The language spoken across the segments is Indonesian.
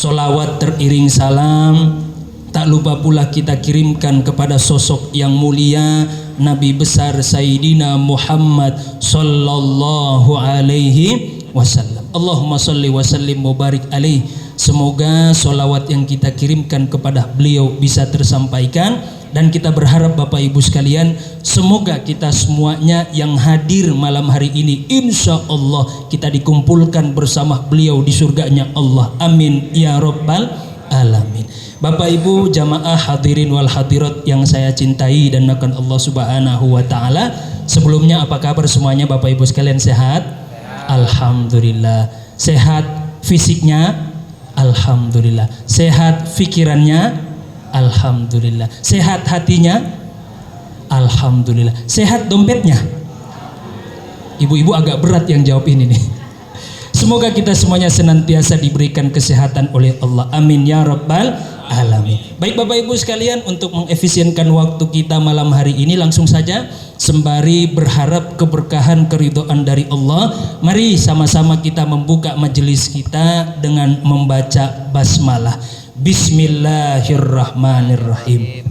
Solawat teriring salam tak lupa pula kita kirimkan kepada sosok yang mulia, Nabi besar Sayyidina Muhammad sallallahu alaihi wasallam. Allahumma salli wa sallim mubarik alaih. Semoga solawat yang kita kirimkan kepada beliau bisa tersampaikan, dan kita berharap Bapak Ibu sekalian, semoga kita semuanya yang hadir malam hari ini insya Allah kita dikumpulkan bersama beliau di surganya Allah. Amin ya rabbal alamin. Bapak Ibu jamaah hadirin wal hadirat yang saya cintai dan akan Allah subhanahu wa ta'ala, sebelumnya apa kabar semuanya Bapak Ibu sekalian? Sehat? Alhamdulillah. Sehat fisiknya? Alhamdulillah. Sehat pikirannya? Alhamdulillah. Sehat hatinya? Alhamdulillah. Sehat dompetnya? Ibu-ibu agak berat yang jawab ini nih. Semoga kita semuanya senantiasa diberikan kesehatan oleh Allah. Amin ya rabbal alamin. Baik Bapak Ibu sekalian, untuk mengefisienkan waktu kita malam hari ini, langsung saja sembari berharap keberkahan keridhaan dari Allah, mari sama-sama kita membuka majelis kita dengan membaca basmalah. Bismillahirrahmanirrahim.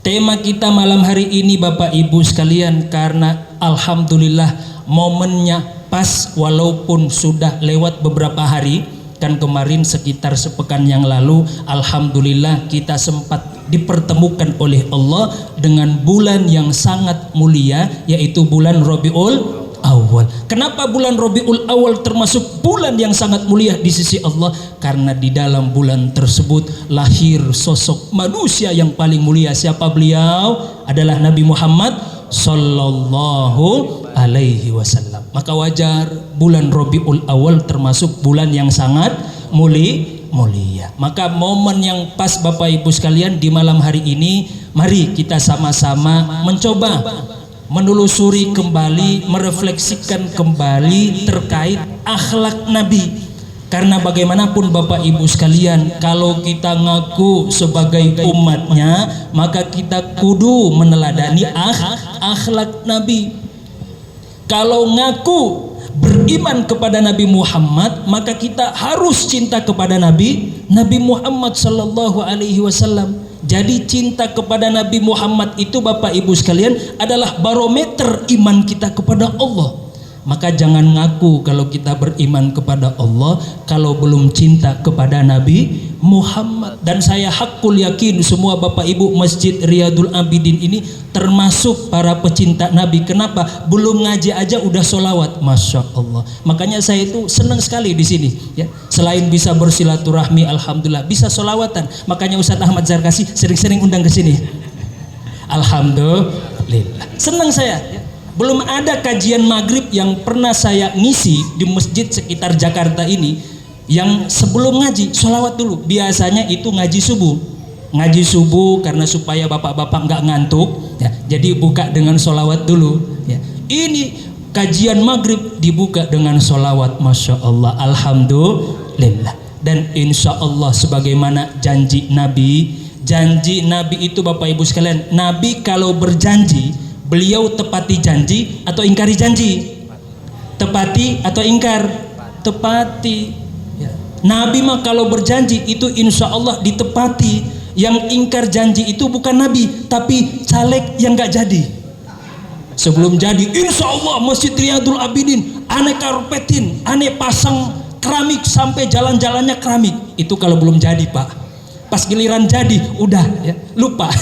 Tema kita malam hari ini Bapak Ibu sekalian, karena alhamdulillah momennya pas walaupun sudah lewat beberapa hari, kan kemarin sekitar sepekan yang lalu alhamdulillah kita sempat dipertemukan oleh Allah dengan bulan yang sangat mulia, yaitu bulan Rabiul Awal. Kenapa bulan Rabiul Awal termasuk bulan yang sangat mulia di sisi Allah? Karena di dalam bulan tersebut lahir sosok manusia yang paling mulia. Siapa beliau? Adalah Nabi Muhammad sallallahu alaihi wasallam. Maka wajar bulan Rabiul Awal termasuk bulan yang sangat mulia. Maka momen yang pas Bapak Ibu sekalian di malam hari ini, mari kita sama-sama mencoba menelusuri kembali, merefleksikan kembali terkait akhlak Nabi. Karena bagaimanapun Bapak Ibu sekalian, kalau kita ngaku sebagai umatnya, maka kita kudu meneladani akhlak Nabi. Kalau ngaku beriman kepada Nabi Muhammad, maka kita harus cinta kepada Nabi Muhammad sallallahu alaihi wasallam. Jadi cinta kepada Nabi Muhammad itu Bapak Ibu sekalian adalah barometer iman kita kepada Allah. Maka jangan ngaku kalau kita beriman kepada Allah kalau belum cinta kepada Nabi Muhammad. Dan saya hakul yakin semua Bapak Ibu Masjid Riyadul Abidin ini termasuk para pecinta Nabi. Kenapa? Belum ngaji aja udah solawat, masya Allah. Makanya saya itu senang sekali di sini. Ya, selain bisa bersilaturahmi, alhamdulillah bisa solawatan. Makanya Ustadz Ahmad Zarkasi sering-sering undang ke sini. Alhamdulillah. Senang saya. Ya. Belum ada kajian maghrib yang pernah saya ngisi di masjid sekitar Jakarta ini yang sebelum ngaji sholawat dulu. Biasanya itu ngaji subuh karena supaya bapak-bapak nggak ngantuk ya, jadi buka dengan sholawat dulu ya. Ini kajian maghrib dibuka dengan sholawat, masya Allah, alhamdulillah. Dan insya Allah sebagaimana janji Nabi itu Bapak Ibu sekalian, Nabi kalau berjanji beliau tepati janji atau ingkari janji? Tepati atau ingkar? Tepati. Ya. Nabi mah kalau berjanji itu insya Allah ditepati. Yang ingkar janji itu bukan Nabi, tapi caleg yang gak jadi. Sebelum jadi, insya Allah Masjid Riyadul Abidin aneh karpetin, aneh pasang keramik sampai jalan-jalannya keramik. Itu kalau belum jadi Pak. Pas giliran jadi udah ya, lupa.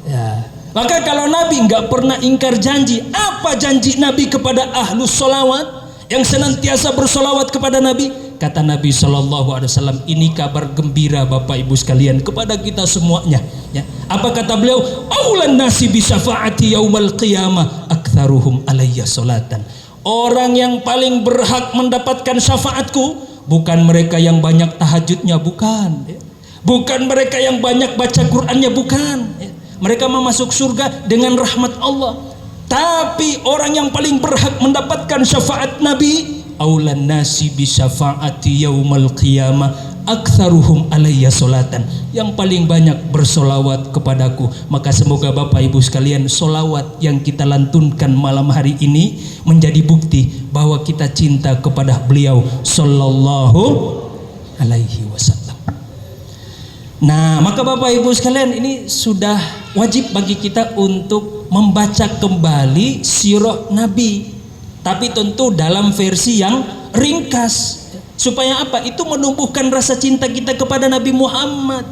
Ya. Maka kalau Nabi nggak pernah ingkar janji, apa janji Nabi kepada ahlus solawat yang senantiasa bersolawat kepada Nabi? Kata Nabi Shallallahu Alaihi Wasallam, ini kabar gembira Bapak Ibu sekalian kepada kita semuanya. Ya. Apa kata beliau? Aulan nasi bi syafaati yaumal qiyamah aktsaruhum alayya solatan. Orang yang paling berhak mendapatkan syafaatku bukan mereka yang banyak tahajudnya, bukan. Ya. Bukan mereka yang banyak baca Qur'annya, bukan. Ya. Mereka mau masuk surga dengan rahmat Allah. Tapi orang yang paling berhak mendapatkan syafaat Nabi, aulan nasi bi syafaati yaumal qiyamah aktsaruhum alayya solatan. Yang paling banyak bersolawat kepadaku. Maka semoga Bapak Ibu sekalian, solawat yang kita lantunkan malam hari ini menjadi bukti bahwa kita cinta kepada beliau sallallahu alaihi wasallam. Nah, maka Bapak Ibu sekalian, ini sudah wajib bagi kita untuk membaca kembali sirah Nabi, tapi tentu dalam versi yang ringkas. Supaya apa? Itu menumbuhkan rasa cinta kita kepada Nabi Muhammad,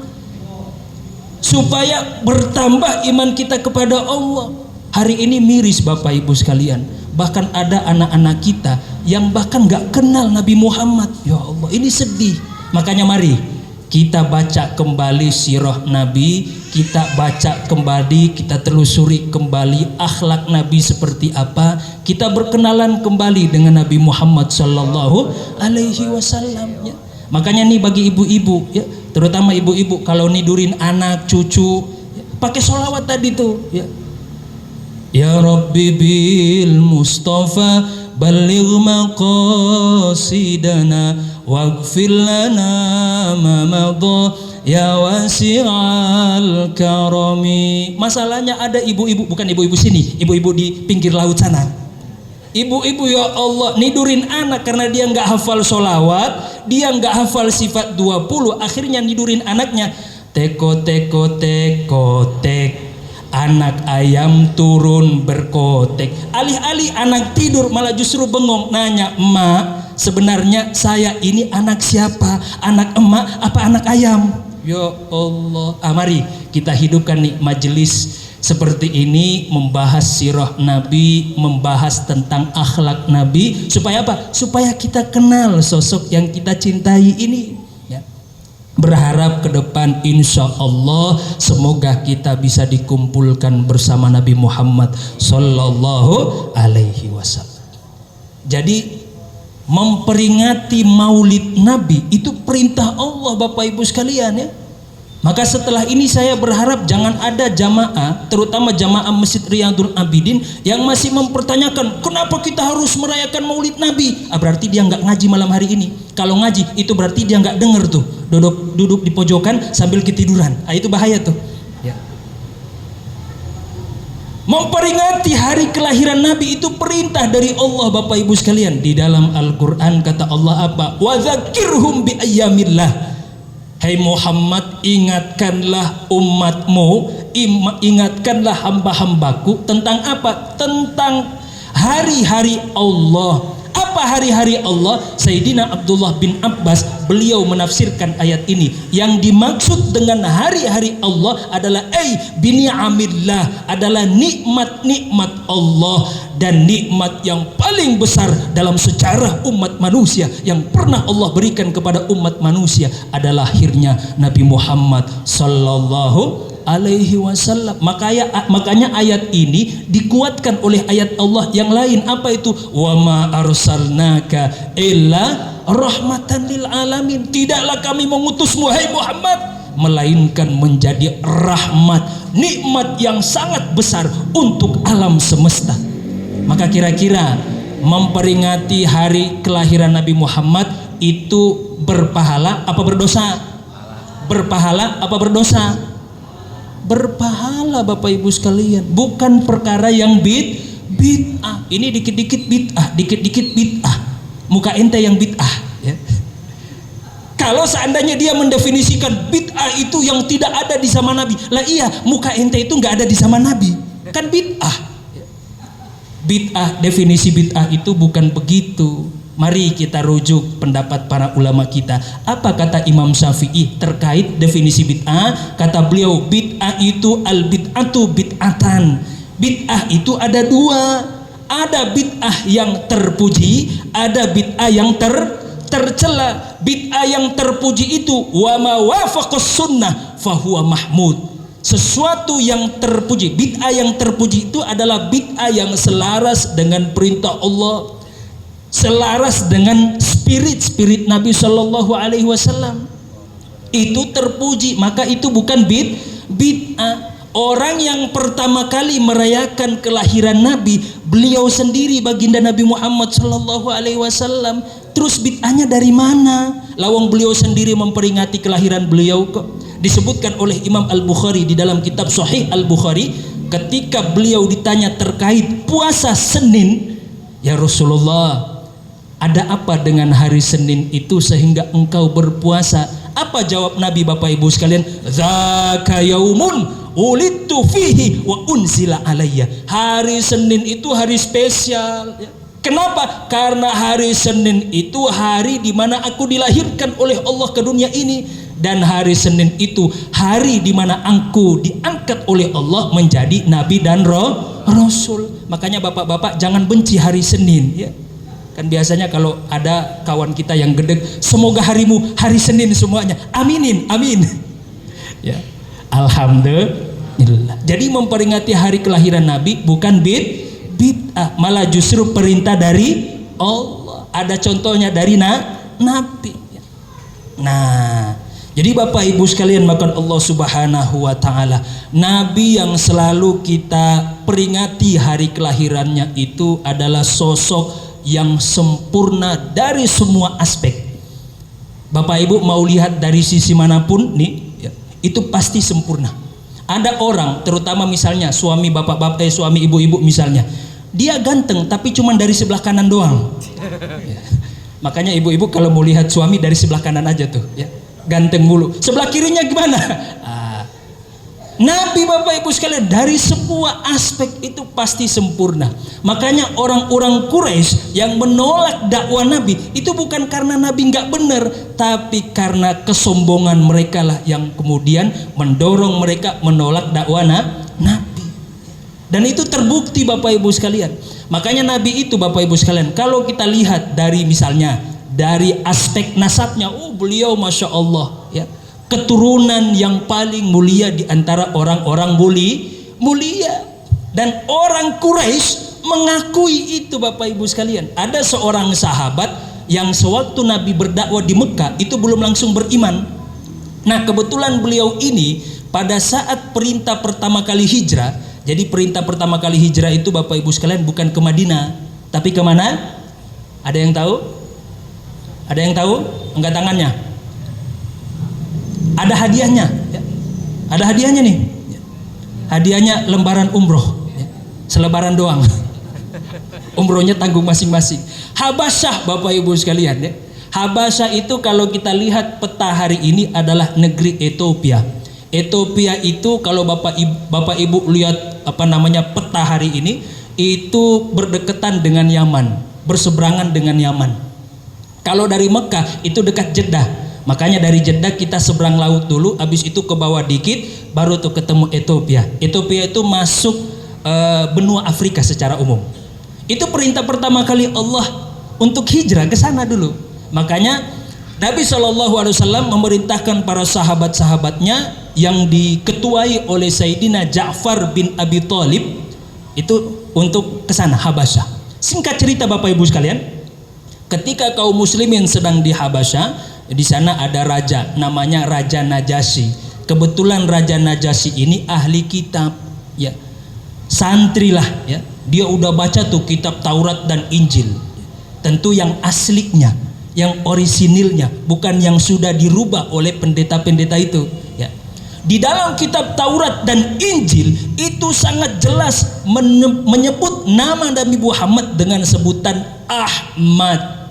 supaya bertambah iman kita kepada Allah. Hari ini miris Bapak Ibu sekalian, bahkan ada anak-anak kita yang bahkan gak kenal Nabi Muhammad. Ya Allah, ini sedih. Makanya mari kita baca kembali sirah Nabi, kita baca kembali, kita telusuri kembali akhlak Nabi seperti apa, kita berkenalan kembali dengan Nabi Muhammad sallallahu alaihi wasallam ya. Makanya nih bagi ibu-ibu ya, terutama ibu-ibu kalau nidurin anak cucu ya, pakai sholawat tadi tuh ya. Ya Rabbi bil Mustafa balligh maqasidana waghfir lana ma madha ya wasi'al karami. Masalahnya ada ibu-ibu, bukan ibu-ibu sini, ibu-ibu di pinggir laut sana. Ibu-ibu ya Allah nidurin anak karena dia nggak hafal sholawat, dia nggak hafal sifat 20, akhirnya nidurin anaknya teko teko teko tek. Anak ayam turun berkotek. Alih-alih anak tidur malah justru bengong nanya, emak sebenarnya saya ini anak siapa? Anak emak apa anak ayam? Ya Allah. Mari kita hidupkan nih majelis seperti ini, membahas sirah Nabi, membahas tentang akhlak Nabi, supaya apa? Supaya kita kenal sosok yang kita cintai ini. Berharap ke depan insya Allah semoga kita bisa dikumpulkan bersama Nabi Muhammad sallallahu alaihi wasallam. Jadi memperingati maulid Nabi itu perintah Allah Bapak Ibu sekalian ya. Maka setelah ini saya berharap jangan ada jamaah, terutama jamaah Masjid Riyadul Abidin yang masih mempertanyakan kenapa kita harus merayakan maulid Nabi. Berarti dia nggak ngaji malam hari ini. Kalau ngaji itu berarti dia nggak denger tuh, duduk di pojokan sambil ketiduran. Itu bahaya tuh ya. Memperingati hari kelahiran Nabi itu perintah dari Allah Bapak Ibu sekalian. Di dalam Al-Quran kata Allah apa? Wa dzakirhum bi ayyamillah. Hai Muhammad, ingatkanlah umatmu, ingatkanlah hamba-hambaku tentang apa? Tentang hari-hari Allah. Apa hari-hari Allah? Sayyidina Abdullah bin Abbas beliau menafsirkan ayat ini. Yang dimaksud dengan hari-hari Allah adalah bini'amillah, adalah nikmat-nikmat Allah. Dan nikmat yang paling besar dalam sejarah umat manusia yang pernah Allah berikan kepada umat manusia adalah lahirnya Nabi Muhammad sallallahu alaihi wasallam. Makanya ayat ini dikuatkan oleh ayat Allah yang lain. Apa itu? Wa ma arsalnaka illa rahmatan lil alamin. Tidaklah kami mengutusmu hai Muhammad melainkan menjadi rahmat, nikmat yang sangat besar untuk alam semesta. Maka kira-kira memperingati hari kelahiran Nabi Muhammad itu berpahala apa berdosa? Berpahala apa berdosa? Berpahala Bapak Ibu sekalian, bukan perkara yang bid'ah. Ini dikit-dikit bid'ah, dikit-dikit bid'ah. Muka ente yang bid'ah ya. Kalau seandainya dia mendefinisikan bid'ah itu yang tidak ada di zaman Nabi, lah iya, muka ente itu nggak ada di zaman Nabi, kan bid'ah. Bid'ah, definisi bid'ah itu bukan begitu. Mari kita rujuk pendapat para ulama kita. Apa kata Imam Syafi'i terkait definisi bid'ah? Kata beliau, bid'ah itu al-bid'atu bid'atan. Bid'ah itu ada dua. Ada bid'ah yang terpuji, ada bid'ah yang tercela. Bid'ah yang terpuji itu wa ma wafaqas sunnah fahuwa mahmud. Sesuatu yang terpuji, bid'ah yang terpuji itu adalah bid'ah yang selaras dengan perintah Allah, selaras dengan spirit Nabi Shallallahu Alaihi Wasallam. Itu terpuji, maka itu bukan bid'ah. Orang yang pertama kali merayakan kelahiran Nabi, beliau sendiri baginda Nabi Muhammad Shallallahu Alaihi Wasallam. Terus bid'ahnya dari mana? Lawang beliau sendiri memperingati kelahiran beliau kok. Disebutkan oleh Imam Al-Bukhari di dalam kitab Sahih Al-Bukhari, ketika beliau ditanya terkait puasa Senin, ya Rasulullah, ada apa dengan hari Senin itu sehingga engkau berpuasa? Apa jawab Nabi Bapak Ibu sekalian? Zaka yaumun ulidtu fihi wa unzila alayya. Hari Senin itu hari spesial. Kenapa? Karena hari Senin itu hari di mana aku dilahirkan oleh Allah ke dunia ini, dan hari Senin itu hari di mana aku diangkat oleh Allah menjadi nabi dan rasul. Makanya bapak-bapak jangan benci hari Senin, ya. Kan biasanya kalau ada kawan kita yang gedeg, semoga harimu hari Senin semuanya. Aminin, amin. Ya. Alhamdulillah. Jadi memperingati hari kelahiran Nabi bukan bid'ah, malah justru perintah dari Allah. Ada contohnya dari Nabi. Nah, jadi Bapak Ibu sekalian, maka Allah Subhanahu wa taala, Nabi yang selalu kita peringati hari kelahirannya itu adalah sosok yang sempurna dari semua aspek. Bapak Ibu mau lihat dari sisi manapun nih, ya, itu pasti sempurna. Ada orang, terutama misalnya suami bapak-bapak, suami ibu-ibu misalnya, dia ganteng tapi cuma dari sebelah kanan doang. Ya. Makanya ibu-ibu kalau mau lihat suami dari sebelah kanan aja tuh, ya, ganteng mulu. Sebelah kirinya gimana? Nabi Bapak Ibu sekalian dari semua aspek itu pasti sempurna. Makanya orang-orang Quraisy yang menolak dakwah Nabi itu bukan karena Nabi nggak benar, tapi karena kesombongan mereka lah yang kemudian mendorong mereka menolak dakwah Nabi. Dan itu terbukti Bapak Ibu sekalian. Makanya Nabi itu Bapak Ibu sekalian, kalau kita lihat dari misalnya dari aspek nasabnya, beliau Masya Allah, ya, keturunan yang paling mulia di antara orang-orang mulia. Dan orang Quraisy mengakui itu Bapak Ibu sekalian. Ada seorang sahabat yang sewaktu Nabi berdakwah di Mekah itu belum langsung beriman. Nah, kebetulan beliau ini pada saat perintah pertama kali hijrah. Jadi perintah pertama kali hijrah itu Bapak Ibu sekalian bukan ke Madinah, tapi kemana? Ada yang tahu? Ada yang tahu? Angkat tangannya. Ada hadiahnya, ya. Ada hadiahnya nih, ya. Hadiahnya lembaran umroh, ya. Selebaran doang. Umrohnya tanggung masing-masing. Habasyah Bapak Ibu sekalian, ya. Habasyah itu kalau kita lihat peta hari ini adalah negeri Ethiopia. Ethiopia itu kalau Bapak Ibu lihat peta hari ini itu berdekatan dengan Yaman, berseberangan dengan Yaman. Kalau dari Mekah itu dekat Jeddah. Makanya dari Jeddah kita seberang laut dulu, habis itu ke bawah dikit baru tuh ketemu Ethiopia. Ethiopia itu masuk benua Afrika secara umum. Itu perintah pertama kali Allah untuk hijrah ke sana dulu. Makanya Nabi SAW memerintahkan para sahabat-sahabatnya yang diketuai oleh Sayyidina Ja'far bin Abi Thalib itu untuk ke sana Habasyah. Singkat cerita Bapak Ibu sekalian, ketika kaum muslimin sedang di Habasyah, di sana ada raja namanya Raja Najasyi. Kebetulan Raja Najasyi ini ahli kitab, ya, santri lah, ya. Dia udah baca tuh kitab Taurat dan Injil, tentu yang aslinya, yang orisinilnya, bukan yang sudah dirubah oleh pendeta-pendeta itu, ya. Di dalam kitab Taurat dan Injil itu sangat jelas menyebut nama Nabi Muhammad dengan sebutan Ahmad,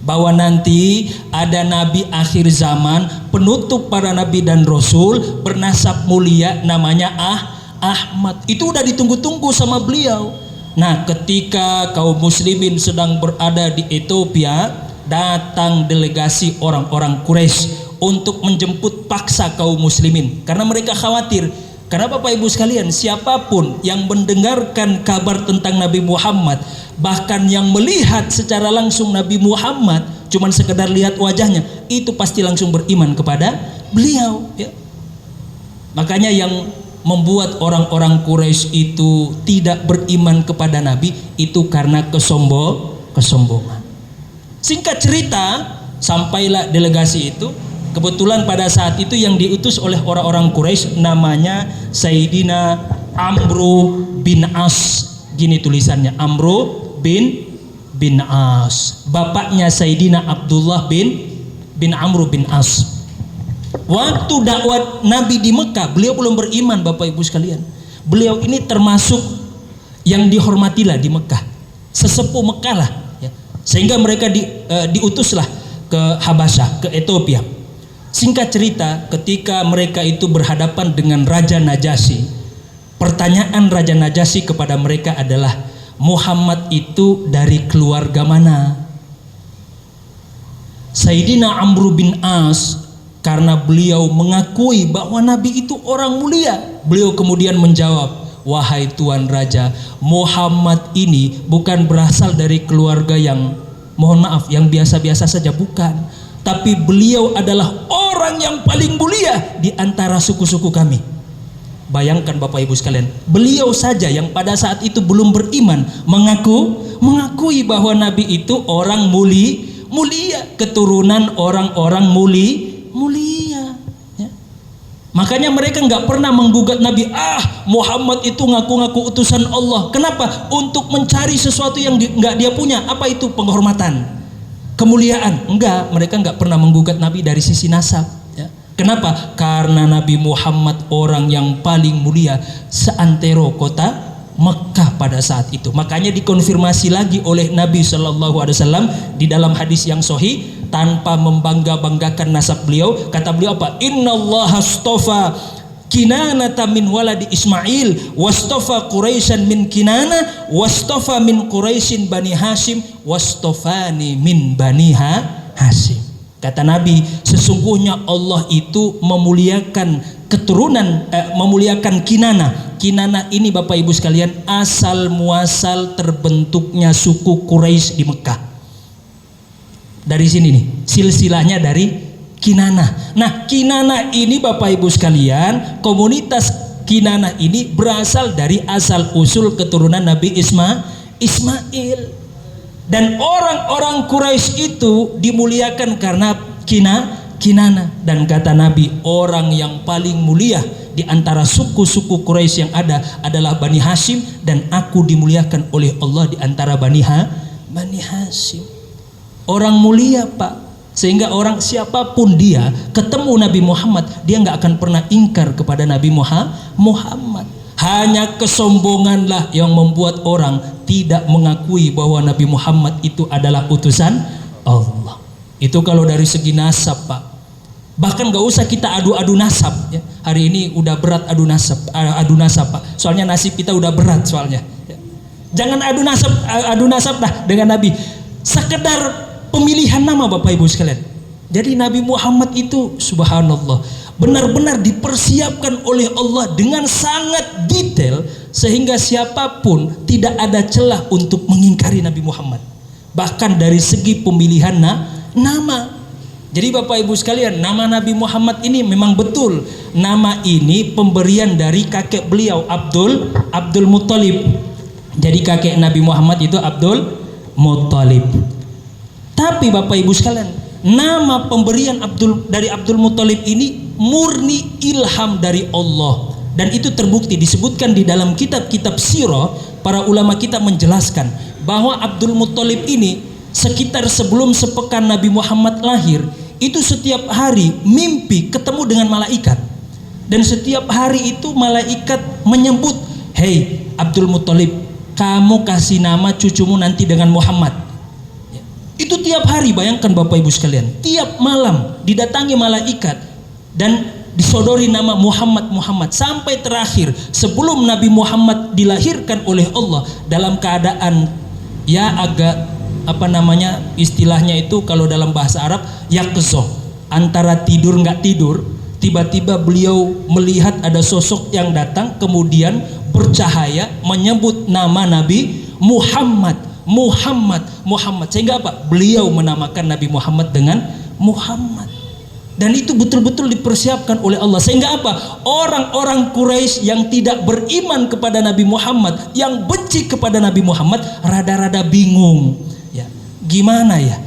bahwa nanti ada nabi akhir zaman, penutup para nabi dan rasul, bernasab mulia, namanya Ahmad. Itu udah ditunggu-tunggu sama beliau. Nah, ketika kaum muslimin sedang berada di Ethiopia, datang delegasi orang-orang Quraisy untuk menjemput paksa kaum muslimin karena mereka khawatir. Karena Bapak Ibu sekalian, siapapun yang mendengarkan kabar tentang Nabi Muhammad, bahkan yang melihat secara langsung Nabi Muhammad, cuman sekedar lihat wajahnya, itu pasti langsung beriman kepada beliau, ya. Makanya yang membuat orang-orang Quraisy itu tidak beriman kepada Nabi itu karena kesombongan. Singkat cerita, sampailah delegasi itu. Kebetulan pada saat itu yang diutus oleh orang-orang Quraisy namanya Sayyidina Amru bin As. Gini tulisannya, Amru bin As. Bapaknya Sayyidina Abdullah bin Amru bin As. Waktu dakwah Nabi di Mekah, beliau belum beriman Bapak Ibu sekalian. Beliau ini termasuk yang dihormatilah di Mekah. Sesepuh Mekah lah, ya. Sehingga mereka diutuslah ke Habasyah, ke Ethiopia. Singkat cerita, ketika mereka itu berhadapan dengan Raja Najasyi, pertanyaan Raja Najasyi kepada mereka adalah, Muhammad itu dari keluarga mana? Sayyidina Amr bin As, karena beliau mengakui bahwa Nabi itu orang mulia, beliau kemudian menjawab, wahai Tuan Raja, Muhammad ini bukan berasal dari keluarga yang, mohon maaf, yang biasa-biasa saja, bukan. Tapi beliau adalah orang yang paling mulia di antara suku-suku kami. Bayangkan Bapak Ibu sekalian, beliau saja yang pada saat itu belum beriman mengakui bahwa Nabi itu orang mulia, keturunan orang-orang mulia. Ya. Makanya mereka nggak pernah menggugat Nabi. Muhammad itu ngaku-ngaku utusan Allah. Kenapa? Untuk mencari sesuatu yang nggak dia punya. Apa itu? Penghormatan, kemuliaan. Enggak, mereka nggak pernah menggugat Nabi dari sisi nasab. Ya. Kenapa? Karena Nabi Muhammad orang yang paling mulia seantero kota Mekah pada saat itu. Makanya dikonfirmasi lagi oleh Nabi Shallallahu Alaihi Wasallam di dalam hadis yang sahih, tanpa membangga-banggakan nasab beliau, kata beliau apa? Innallaha astofa Kinanata min waladi Ismail, wastofa Quraisyan min Kinana, wastofa min Quraisyin bani Hashim, wastofani min bani Hashim. Kata Nabi, sesungguhnya Allah itu memuliakan keturunan, memuliakan Kinana. Kinana ini Bapak Ibu sekalian asal muasal terbentuknya suku Quraisy di Mekah. Dari sini nih, silsilahnya dari Kinana. Nah, Kinana ini Bapak Ibu sekalian, komunitas Kinana ini berasal dari asal usul keturunan Nabi Ismail. Dan orang-orang Quraisy itu dimuliakan karena Kinana. Dan kata Nabi, orang yang paling mulia di antara suku-suku Quraisy yang ada adalah Bani Hashim, dan aku dimuliakan oleh Allah di antara Bani Hashim. Orang mulia Pak, sehingga orang siapapun dia ketemu Nabi Muhammad, dia nggak akan pernah ingkar kepada Nabi Muhammad. Hanya kesombonganlah yang membuat orang tidak mengakui bahwa Nabi Muhammad itu adalah utusan Allah. Itu kalau dari segi nasab Pak. Bahkan nggak usah kita adu-adu nasab ya. Hari ini udah berat adu nasab Pak. Soalnya nasib kita udah berat soalnya. Jangan adu nasab lah dengan Nabi. Sekedar pemilihan nama Bapak Ibu sekalian. Jadi Nabi Muhammad itu subhanallah benar-benar dipersiapkan oleh Allah dengan sangat detail, sehingga siapapun tidak ada celah untuk mengingkari Nabi Muhammad. Bahkan dari segi pemilihan nama. Jadi Bapak Ibu sekalian, nama Nabi Muhammad ini memang betul. Nama ini pemberian dari kakek beliau Abdul Muttalib. Jadi kakek Nabi Muhammad itu Abdul Muttalib. Tapi Bapak Ibu sekalian, nama pemberian dari Abdul Muttalib ini murni ilham dari Allah. Dan itu terbukti disebutkan di dalam kitab-kitab sirah. Para ulama kita menjelaskan bahwa Abdul Muttalib ini sekitar sebelum sepekan Nabi Muhammad lahir, itu setiap hari mimpi ketemu dengan malaikat. Dan setiap hari itu malaikat menyebut, "Hei Abdul Muttalib, kamu kasih nama cucumu nanti dengan Muhammad." Itu tiap hari, bayangkan Bapak Ibu sekalian, tiap malam didatangi malaikat dan disodori nama Muhammad sampai terakhir sebelum Nabi Muhammad dilahirkan oleh Allah dalam keadaan ya agak istilahnya itu kalau dalam bahasa Arab yaqzah, antara tidur nggak tidur. Tiba-tiba beliau melihat ada sosok yang datang kemudian bercahaya menyebut nama Nabi Muhammad, sehingga apa? Beliau menamakan Nabi Muhammad dengan Muhammad. Dan itu betul-betul dipersiapkan oleh Allah, sehingga apa? Orang-orang Quraisy yang tidak beriman kepada Nabi Muhammad, yang benci kepada Nabi Muhammad, rada-rada bingung. Ya, gimana ya?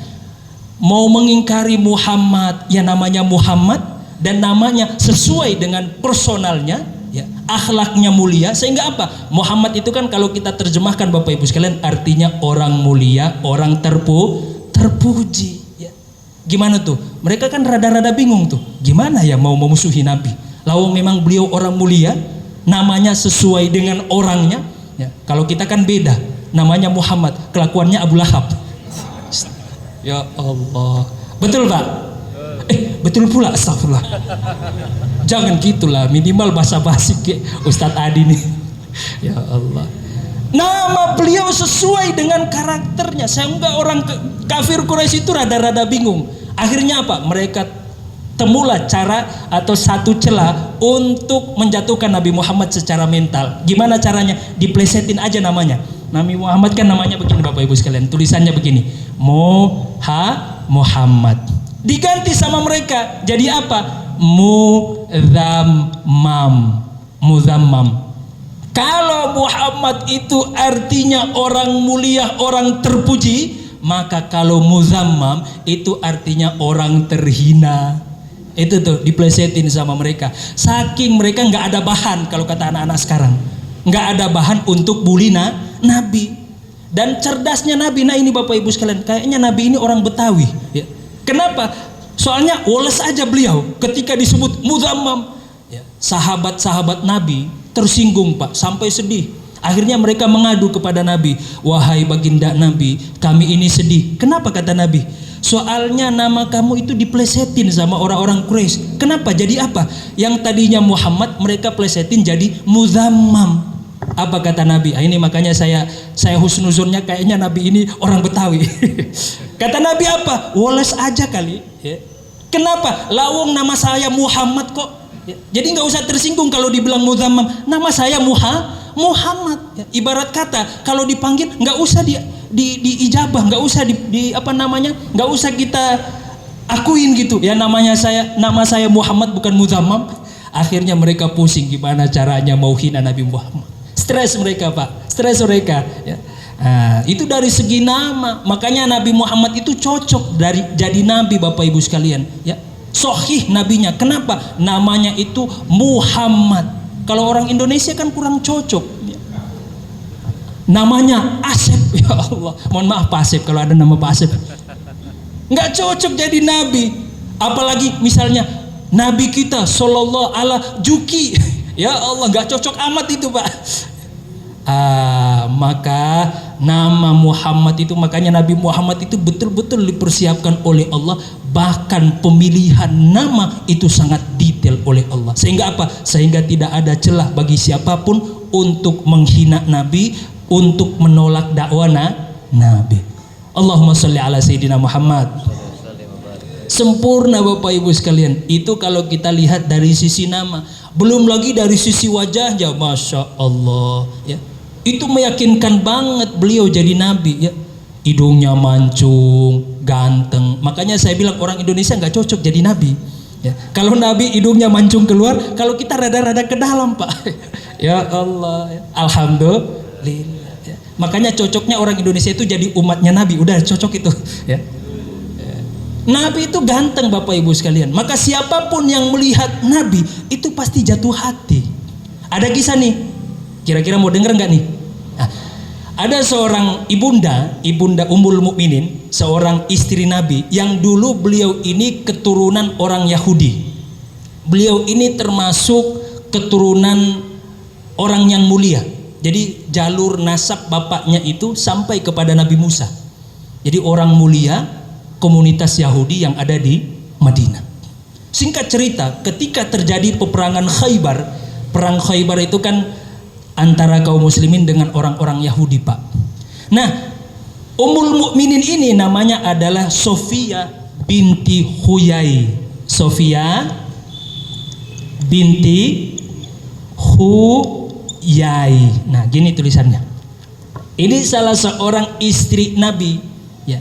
Mau mengingkari Muhammad, ya namanya Muhammad dan namanya sesuai dengan personalnya, ya, akhlaknya mulia, sehingga apa? Muhammad itu kan kalau kita terjemahkan Bapak Ibu sekalian artinya orang mulia, orang terpuji. Ya. Gimana tuh? Mereka kan rada-rada bingung tuh. Gimana ya mau memusuhi Nabi? Lawang memang beliau orang mulia, namanya sesuai dengan orangnya. Ya. Kalau kita kan beda, namanya Muhammad, kelakuannya Abu Lahab. Ya Allah. Betul Pak? Betul pula, astagfirullah. Jangan gitulah, minimal basa-basi ke Ustadz Adi nih. Ya Allah. Nama beliau sesuai dengan karakternya, sehingga orang kafir Quraisy itu rada-rada bingung. Akhirnya apa? Mereka temulah cara atau satu celah untuk menjatuhkan Nabi Muhammad secara mental. Gimana caranya? Diplesetin aja namanya. Nabi Muhammad kan namanya begini Bapak Ibu sekalian, tulisannya begini, Muhammad. Diganti sama mereka jadi apa? Muzammam. Kalau Muhammad itu artinya orang mulia, orang terpuji, maka kalau Muzammam itu artinya orang terhina. Itu tuh diplesetin sama mereka. Saking mereka nggak ada bahan, kalau kata anak-anak sekarang, nggak ada bahan untuk bully Nabi. Dan cerdasnya Nabi, nah ini Bapak Ibu sekalian, kayaknya Nabi ini orang Betawi. Ya. Kenapa? Soalnya woles aja beliau ketika disebut Muzammam. Ya. Sahabat-sahabat Nabi tersinggung Pak, sampai sedih. Akhirnya mereka mengadu kepada Nabi, wahai baginda Nabi, kami ini sedih. Kenapa kata Nabi? Soalnya nama kamu itu diplesetin sama orang-orang Quraisy. Kenapa? Jadi apa? Yang tadinya Muhammad mereka plesetin jadi Muzammam. Apa kata Nabi? Ini makanya saya husnuzonnya kayaknya Nabi ini orang Betawi. Kata Nabi apa? Woles aja kali. Ya. Kenapa? Lawong nama saya Muhammad kok. Ya. Jadi nggak usah tersinggung kalau dibilang Muzammam. Nama saya Muhammad. Ya. Ibarat kata kalau dipanggil nggak usah di ijabah, nggak usah nggak usah kita akuin gitu. Ya nama saya Muhammad bukan Muzammam. Akhirnya mereka pusing gimana caranya mau hina Nabi Muhammad. Stres mereka Pak, stres mereka. Ya. Nah, itu dari segi nama, makanya Nabi Muhammad itu cocok jadi nabi Bapak Ibu sekalian. Ya, sahih nabinya. Kenapa? Namanya itu Muhammad. Kalau orang Indonesia kan kurang cocok. Ya. Namanya Asep, ya Allah. Mohon maaf Pak Asep kalau ada nama Pak Asep. Nggak cocok jadi nabi. Apalagi misalnya Nabi kita Sallallahu ala Juki. Ya Allah, nggak cocok amat itu Pak. Maka nama Muhammad itu, makanya Nabi Muhammad itu betul-betul dipersiapkan oleh Allah. Bahkan pemilihan nama itu sangat detail oleh Allah. Sehingga apa? Sehingga tidak ada celah bagi siapapun untuk menghina Nabi, untuk menolak dakwah Nabi. Allahumma sholli ala Sayyidina Muhammad. Sempurna Bapak Ibu sekalian. Itu kalau kita lihat dari sisi nama. Belum lagi dari sisi wajahnya, Masya Allah. Ya. Itu meyakinkan banget beliau jadi nabi. Ya. Hidungnya mancung, ganteng. Makanya saya bilang orang Indonesia nggak cocok jadi nabi. Ya. Kalau nabi hidungnya mancung keluar, kalau kita rada-rada ke dalam Pak. Ya Allah. Ya. Alhamdulillah. Ya. Makanya cocoknya orang Indonesia itu jadi umatnya nabi. Udah cocok itu. Ya. Nabi itu ganteng Bapak Ibu sekalian. Maka siapapun yang melihat Nabi itu pasti jatuh hati. Ada kisah nih. Kira-kira mau denger nggak nih? Nah, ada seorang ibunda Ummul Mukminin, seorang istri Nabi yang dulu beliau ini keturunan orang Yahudi. Beliau ini termasuk keturunan orang yang mulia. Jadi jalur nasab bapaknya itu sampai kepada Nabi Musa. Jadi orang mulia, komunitas Yahudi yang ada di Madinah. Singkat cerita, ketika terjadi peperangan Khaybar, perang Khaybar itu kan antara kaum muslimin dengan orang-orang Yahudi Pak. Nah, Ummul Mukminin ini namanya adalah Sofia binti Huyai. Sofia binti Huyai. Nah, gini tulisannya. Ini salah seorang istri Nabi, ya.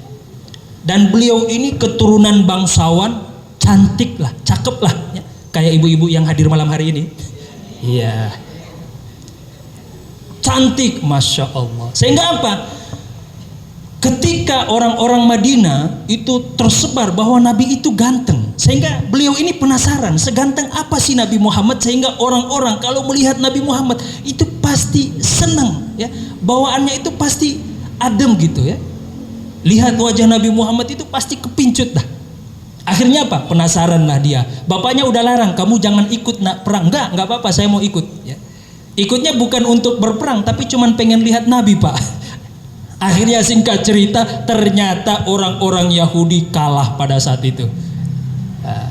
Dan beliau ini keturunan bangsawan, cantik lah, cakep lah, ya. Kayak ibu-ibu yang hadir malam hari ini. Iya. Cantik, Masya Allah. Sehingga apa? Ketika orang-orang Madinah itu tersebar bahwa Nabi itu ganteng, sehingga beliau ini penasaran, seganteng apa sih Nabi Muhammad, sehingga orang-orang kalau melihat Nabi Muhammad itu pasti senang, ya. Bawaannya itu pasti adem gitu, ya. Lihat wajah Nabi Muhammad itu pasti kepincut dah. Akhirnya apa? Penasaran lah dia. Bapaknya udah larang, kamu jangan ikut perang. Enggak apa-apa, saya mau ikut. Ya. Ikutnya bukan untuk berperang, tapi cuman pengen lihat Nabi Pak. Akhirnya singkat cerita, ternyata orang-orang Yahudi kalah pada saat itu. Nah,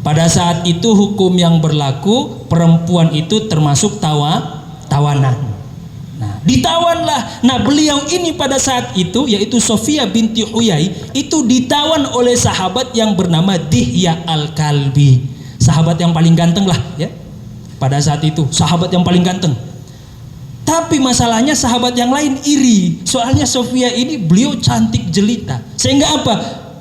pada saat itu hukum yang berlaku, perempuan itu termasuk tawanan. Nah, ditawanlah. Nah, beliau ini pada saat itu, yaitu Sofia binti Huyai, itu ditawan oleh sahabat yang bernama Dihya al-Kalbi. Sahabat yang paling ganteng lah ya. Pada saat itu, sahabat yang paling ganteng. Tapi masalahnya sahabat yang lain iri. Soalnya Sofia ini beliau cantik jelita. Sehingga apa?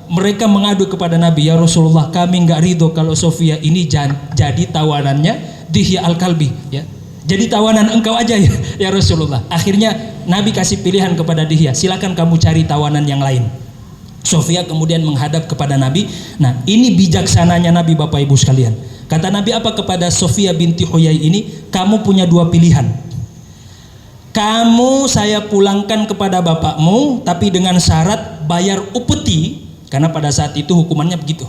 Mereka mengadu kepada Nabi, ya Rasulullah, kami nggak ridho kalau Sofia ini jadi tawanannya Dihya al-Kalbi ya. Jadi tawanan engkau aja ya Rasulullah. Akhirnya Nabi kasih pilihan kepada Dihya, silakan kamu cari tawanan yang lain. Sofia kemudian menghadap kepada Nabi. Nah, ini bijaksananya Nabi, Bapak Ibu sekalian. Kata Nabi apa kepada Sofia binti Huyai ini? Kamu punya dua pilihan. Kamu saya pulangkan kepada bapakmu, tapi dengan syarat bayar upeti, karena pada saat itu hukumannya begitu.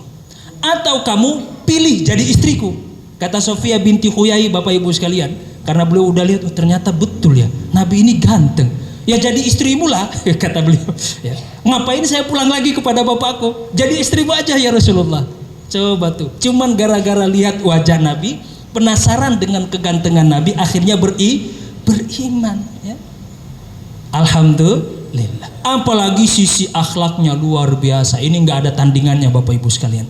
Atau kamu pilih jadi istriku. Kata Sofia binti Huyai, Bapak Ibu sekalian, karena beliau udah lihat, oh, ternyata betul ya, Nabi ini ganteng. Ya jadi istrimu lah, kata beliau. Ya. Ngapain saya pulang lagi kepada bapakku? Jadi istrimu aja ya Rasulullah. Coba tuh, cuman gara-gara lihat wajah Nabi, penasaran dengan kegantengan Nabi, akhirnya beriman ya. Alhamdulillah. Apalagi sisi akhlaknya luar biasa. Ini nggak ada tandingannya Bapak Ibu sekalian.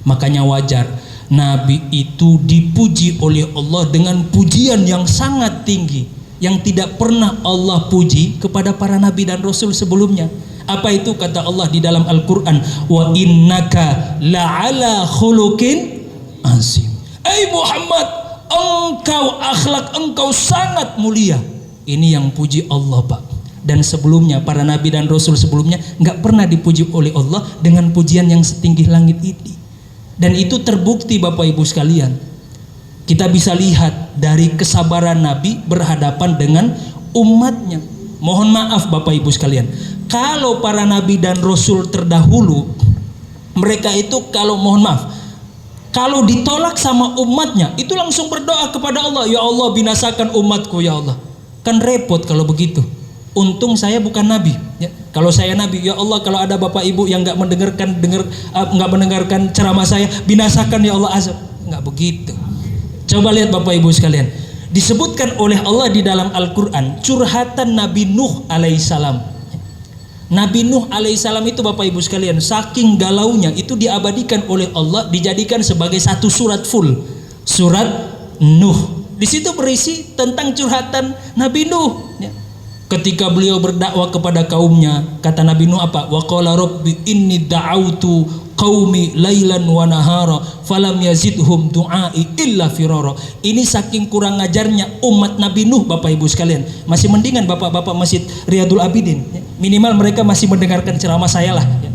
Makanya wajar Nabi itu dipuji oleh Allah dengan pujian yang sangat tinggi, yang tidak pernah Allah puji kepada para nabi dan rasul sebelumnya. Apa itu? Kata Allah di dalam Al-Quran, wa innaka la'ala khuluqin azim. Muhammad, engkau akhlak engkau sangat mulia. Ini yang puji Allah, Pak. Dan sebelumnya para nabi dan rasul sebelumnya nggak pernah dipuji oleh Allah dengan pujian yang setinggi langit ini. Dan itu terbukti Bapak Ibu sekalian. Kita bisa lihat dari kesabaran Nabi berhadapan dengan umatnya. Mohon maaf Bapak Ibu sekalian, kalau para nabi dan rasul terdahulu, mereka itu kalau mohon maaf, kalau ditolak sama umatnya, itu langsung berdoa kepada Allah, ya Allah binasakan umatku ya Allah. Kan repot kalau begitu. Untung saya bukan nabi. Ya. Kalau saya nabi, ya Allah kalau ada bapak ibu yang nggak mendengarkan ceramah saya, binasakan ya Allah azab. Nggak begitu. Coba lihat Bapak Ibu sekalian. Disebutkan oleh Allah di dalam Al-Quran curhatan Nabi Nuh alaihissalam. Nabi Nuh alaihissalam itu Bapak Ibu sekalian, saking galaunya itu diabadikan oleh Allah, dijadikan sebagai satu surat full, surat Nuh. Di situ berisi tentang curhatan Nabi Nuh. Ya. Ketika beliau berdakwah kepada kaumnya, kata Nabi Nuh apa? Wa qala rabbi inni da'autu qaumi lailan wa nahara falam yazidhum du'ai illa firara. Ini saking kurang ngajarnya umat Nabi Nuh Bapak Ibu sekalian. Masih mendingan Bapak-bapak Masjid Riyadul Abidin, ya. Minimal mereka masih mendengarkan ceramah saya lah, ya.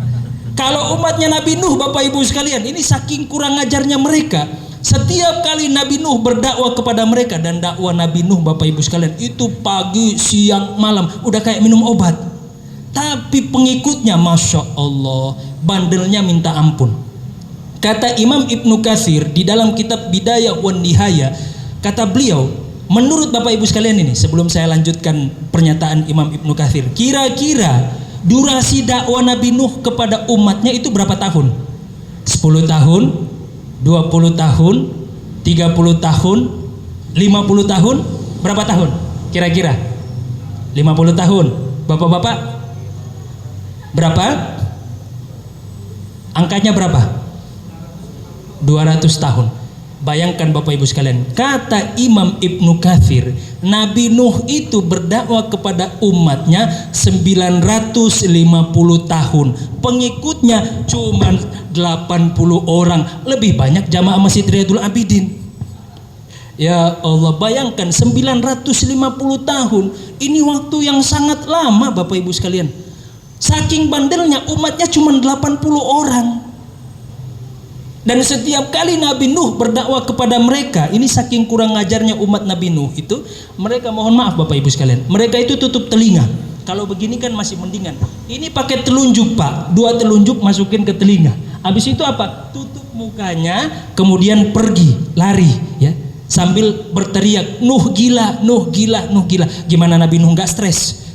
Kalau umatnya Nabi Nuh Bapak Ibu sekalian, ini saking kurang ngajarnya mereka. Setiap kali Nabi Nuh berdakwah kepada mereka, dan dakwah Nabi Nuh Bapak Ibu sekalian itu pagi, siang, malam, udah kayak minum obat. Tapi pengikutnya Masya Allah, bandelnya minta ampun. Kata Imam Ibnu Katsir di dalam kitab Bidayah wan Nihayah, kata beliau, menurut Bapak Ibu sekalian ini, sebelum saya lanjutkan pernyataan Imam Ibnu Katsir, kira-kira durasi dakwah Nabi Nuh kepada umatnya itu berapa tahun? 10 tahun? 20 tahun, 30 tahun, 50 tahun, berapa tahun? Kira-kira 50 tahun. Bapak-bapak berapa? Angkanya berapa? 200 tahun. Bayangkan Bapak Ibu sekalian, kata Imam Ibnu Katsir, Nabi Nuh itu berdakwah kepada umatnya 950 tahun. Pengikutnya cuma 80 orang, lebih banyak jamaah Masjid Riyadul Abidin. Ya Allah, bayangkan 950 tahun. Ini waktu yang sangat lama Bapak Ibu sekalian. Saking bandelnya umatnya cuma 80 orang. Dan setiap kali Nabi Nuh berdakwah kepada mereka, ini saking kurang ngajarnya umat Nabi Nuh itu, mereka mohon maaf Bapak Ibu sekalian, mereka itu tutup telinga. Kalau begini kan masih mendingan. Ini pakai telunjuk Pak, 2 telunjuk masukin ke telinga. Habis itu apa? Tutup mukanya, kemudian pergi, lari, ya, sambil berteriak, Nuh gila, Nuh gila, Nuh gila. Gimana Nabi Nuh nggak stres?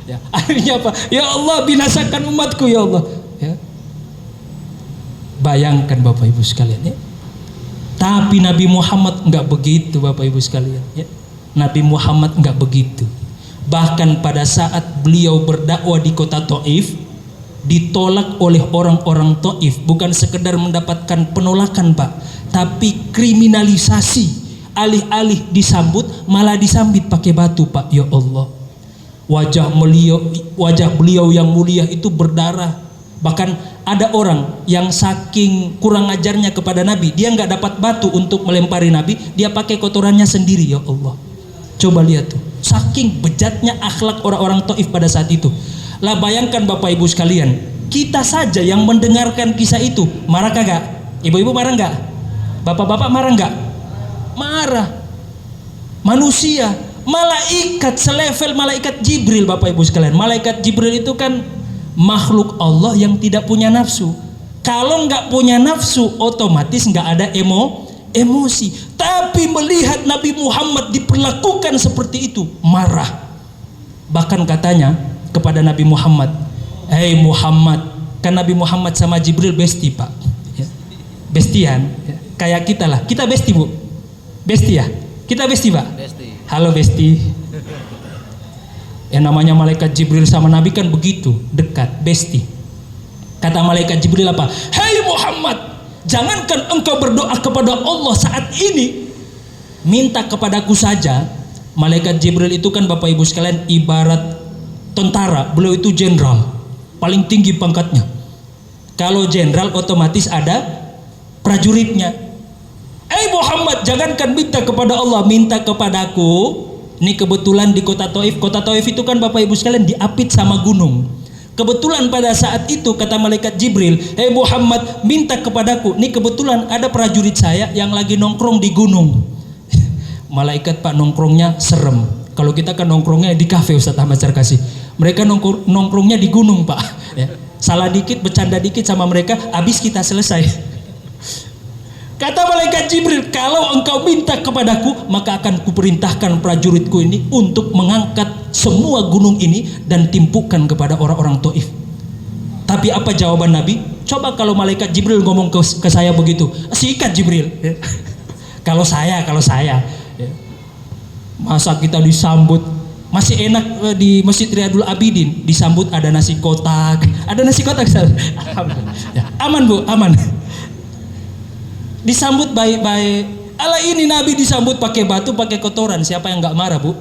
Ya, akhirnya apa? Ya Allah, binasakan umatku ya Allah. Ya. Bayangkan Bapak Ibu sekalian ya. Tapi Nabi Muhammad enggak begitu Bapak Ibu sekalian ya. Nabi Muhammad enggak begitu. Bahkan pada saat beliau berdakwah di kota Taif, ditolak oleh orang-orang Taif, bukan sekedar mendapatkan penolakan Pak, tapi kriminalisasi. Alih-alih disambut malah disambit pakai batu Pak. Ya Allah, wajah beliau yang mulia itu berdarah. Bahkan ada orang yang saking kurang ajarnya kepada Nabi, dia nggak dapat batu untuk melempari Nabi, dia pakai kotorannya sendiri. Ya Allah, coba lihat tuh, saking bejatnya akhlak orang-orang Taif pada saat itu. Lah bayangkan Bapak Ibu sekalian, kita saja yang mendengarkan kisah itu marah kagak? Ibu-ibu marah nggak? Bapak-bapak marah nggak? Marah. Manusia, malaikat selevel malaikat Jibril Bapak Ibu sekalian. Malaikat Jibril itu kan makhluk Allah yang tidak punya nafsu. Kalau nggak punya nafsu, otomatis nggak ada emosi. Tapi melihat Nabi Muhammad diperlakukan seperti itu, marah. Bahkan katanya kepada Nabi Muhammad, "Hei Muhammad," kan Nabi Muhammad sama Jibril besti Pak, ya. Bestian, ya. Kayak kita lah. Kita besti Bu, besti ya. Kita besti Pak. Besti. Halo besti. Yang namanya malaikat Jibril sama Nabi kan begitu dekat, besti. Kata malaikat Jibril apa? "Hei Muhammad, jangankan engkau berdoa kepada Allah saat ini, minta kepadaku saja." Malaikat Jibril itu kan Bapak Ibu sekalian ibarat tentara. Beliau itu jenderal, paling tinggi pangkatnya. Kalau jenderal otomatis ada prajuritnya. "Hei Muhammad, jangankan minta kepada Allah, minta kepadaku." Ini kebetulan di kota Taif. Kota Taif itu kan Bapak Ibu sekalian diapit sama gunung. Kebetulan pada saat itu kata malaikat Jibril, "Hei Muhammad, minta kepadaku." Ini kebetulan ada prajurit saya yang lagi nongkrong di gunung. Malaikat Pak nongkrongnya serem. Kalau kita kan nongkrongnya di kafe Ustaz Ahmad Sarkasi. Mereka nongkrongnya di gunung Pak. Ya. Salah dikit, bercanda dikit sama mereka, habis kita selesai. Kata malaikat Jibril, "Kalau engkau minta kepadaku, maka akan kuperintahkan prajuritku ini untuk mengangkat semua gunung ini dan timpukan kepada orang-orang Taif." Tapi apa jawaban Nabi? Coba kalau malaikat Jibril ngomong ke saya begitu, sikat Jibril. Ya. Kalau saya, ya. Masa kita disambut masih enak di Masjid Riyadul Abidin, disambut ada nasi kotak, ya, aman Bu, aman. Disambut baik-baik. Ala ini Nabi disambut pakai batu, pakai kotoran. Siapa yang nggak marah Bu?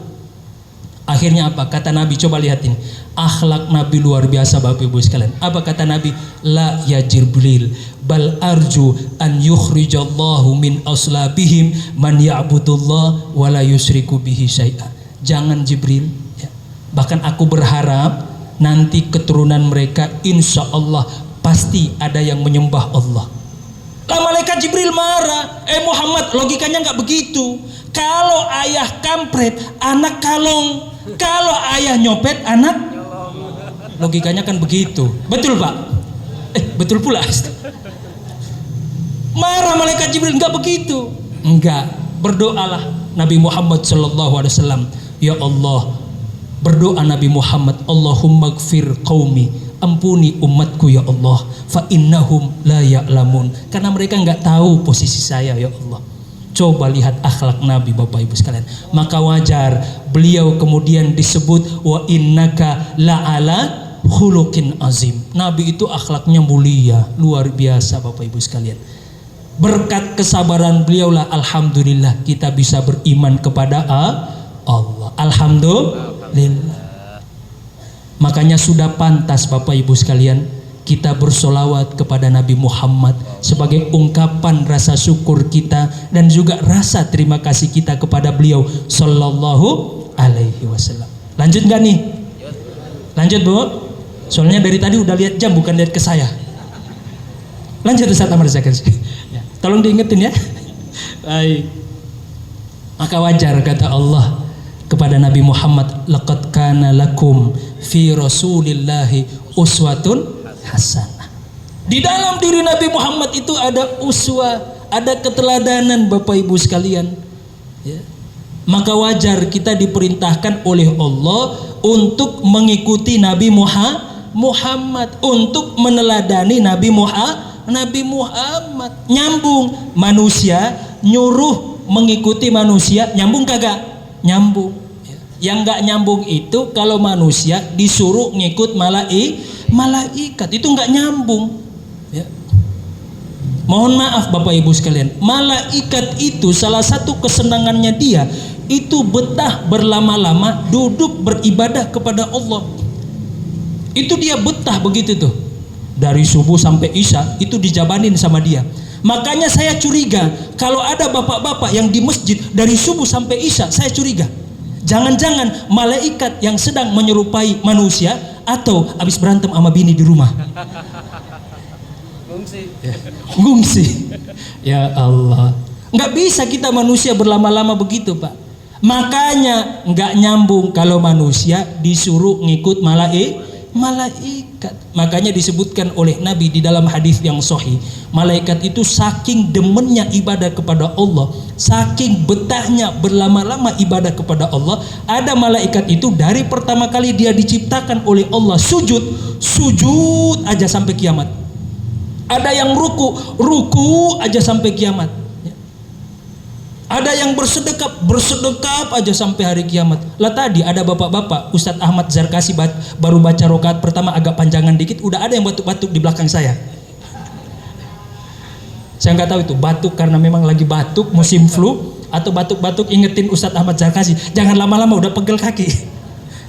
Akhirnya apa? Kata Nabi, coba lihat ini. Akhlak Nabi luar biasa Bapak Ibu sekalian. Apa kata Nabi? "La ya Jibril, bal arju an yukhrijallahu min aslabihim man ya'budullah wa la yusriku bihi syai'a." Jangan Jibril, ya. Bahkan aku berharap nanti keturunan mereka insya Allah pasti ada yang menyembah Allah. Lah malaikat Jibril marah. Muhammad, logikanya nggak begitu. Kalau ayah kampret, anak kalong. Kalau ayah nyopet, anak logikanya kan begitu. Betul Pak? Betul pula. Marah malaikat Jibril, nggak begitu. Enggak. Berdoalah Nabi Muhammad SAW. Ya Allah, berdoa Nabi Muhammad, "Allahumma gfir qaumi," ampuni umatku ya Allah, fa innahum la ya'lamun, karena mereka nggak tahu posisi saya ya Allah. Coba lihat akhlak Nabi Bapak Ibu sekalian. Maka wajar beliau kemudian disebut wa innaka la'ala khuluqin azim. Nabi itu akhlaknya mulia, luar biasa Bapak Ibu sekalian. Berkat kesabaran beliau lah alhamdulillah kita bisa beriman kepada Allah. Alhamdulillah. Makanya sudah pantas Bapak Ibu sekalian kita bersolawat kepada Nabi Muhammad sebagai ungkapan rasa syukur kita dan juga rasa terima kasih kita kepada beliau Sallallahu Alaihi Wasallam. Lanjut nggak nih? Lanjut Bu. Soalnya dari tadi udah lihat jam bukan lihat ke saya. Lanjut Ustaz Ahmad Sarkasi. Ya, tolong diingetin ya. Baik. Maka wajar kata Allah kepada Nabi Muhammad, "Laqad kana lakum fi Rasulillahi uswatun hasanah." Di dalam diri Nabi Muhammad itu ada uswah, ada keteladanan Bapak Ibu sekalian. Ya. Maka wajar kita diperintahkan oleh Allah untuk mengikuti Nabi Muhammad, untuk meneladani Nabi Muhammad. Nyambung, manusia nyuruh mengikuti manusia, nyambung kagak? Nyambung. Yang nggak nyambung itu kalau manusia disuruh ngikut malaikat, itu nggak nyambung. Ya. Mohon maaf Bapak Ibu sekalian, malaikat itu salah satu kesenangannya dia itu betah berlama-lama duduk beribadah kepada Allah. Itu dia betah begitu tuh. Dari subuh sampai isya itu dijabanin sama dia. Makanya saya curiga kalau ada bapak-bapak yang di masjid dari subuh sampai isya, saya curiga. Jangan-jangan malaikat yang sedang menyerupai manusia atau habis berantem sama bini di rumah. Ngungsi. Ya Allah. Nggak bisa kita manusia berlama-lama begitu, Pak. Makanya nggak nyambung kalau manusia disuruh ngikut malaikat. Makanya disebutkan oleh Nabi di dalam hadis yang sahih, malaikat itu saking demennya ibadah kepada Allah, saking betahnya berlama-lama ibadah kepada Allah, ada malaikat itu dari pertama kali dia diciptakan oleh Allah sujud aja sampai kiamat. Ada yang ruku aja sampai kiamat. Ada yang bersedekap aja sampai hari kiamat. Lah tadi ada bapak-bapak, Ustadz Ahmad Zarkasi baru baca rakaat pertama agak panjangan dikit, udah ada yang batuk-batuk di belakang saya. Saya nggak tahu itu batuk karena memang lagi batuk musim flu atau batuk-batuk ingetin Ustadz Ahmad Zarkasi, jangan lama-lama udah pegel kaki.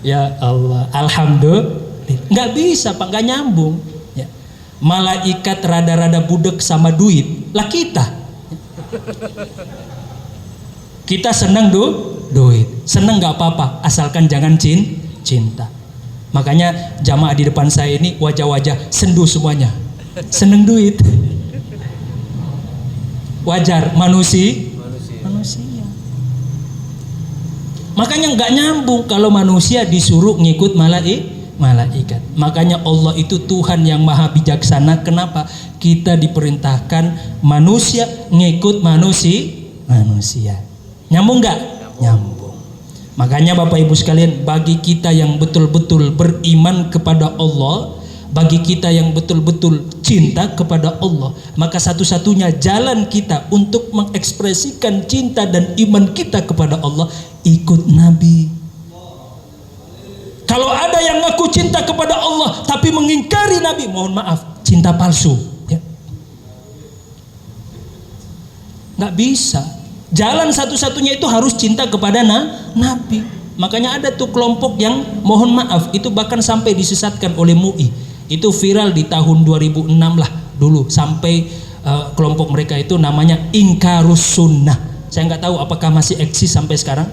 Ya Allah, alhamdulillah. Nggak bisa Pak, nggak nyambung. Ya. Malaikat rada-rada budek sama duit, lah kita senang duit, senang nggak apa-apa, asalkan jangan cinta. Makanya jamaah di depan saya ini wajah-wajah sendu semuanya, seneng duit. Wajar, manusia. Makanya nggak nyambung kalau manusia disuruh ngikut malaikat. Makanya Allah itu Tuhan yang maha bijaksana. Kenapa? Kita diperintahkan manusia ngikut manusia. Nyambung nggak? Nyambung. Makanya Bapak Ibu sekalian, bagi kita yang betul-betul beriman kepada Allah, bagi kita yang betul-betul cinta kepada Allah, maka satu-satunya jalan kita untuk mengekspresikan cinta dan iman kita kepada Allah, ikut Nabi. Kalau ada yang ngaku cinta kepada Allah tapi mengingkari Nabi, mohon maaf, cinta palsu. Ya. Nggak bisa. Jalan satu-satunya itu harus cinta kepada Nabi. Makanya ada tuh kelompok yang mohon maaf itu bahkan sampai disesatkan oleh MUI. Itu viral di tahun 2006 lah dulu, sampai kelompok mereka itu namanya Ingkarus Sunnah. Saya nggak tahu apakah masih eksis sampai sekarang.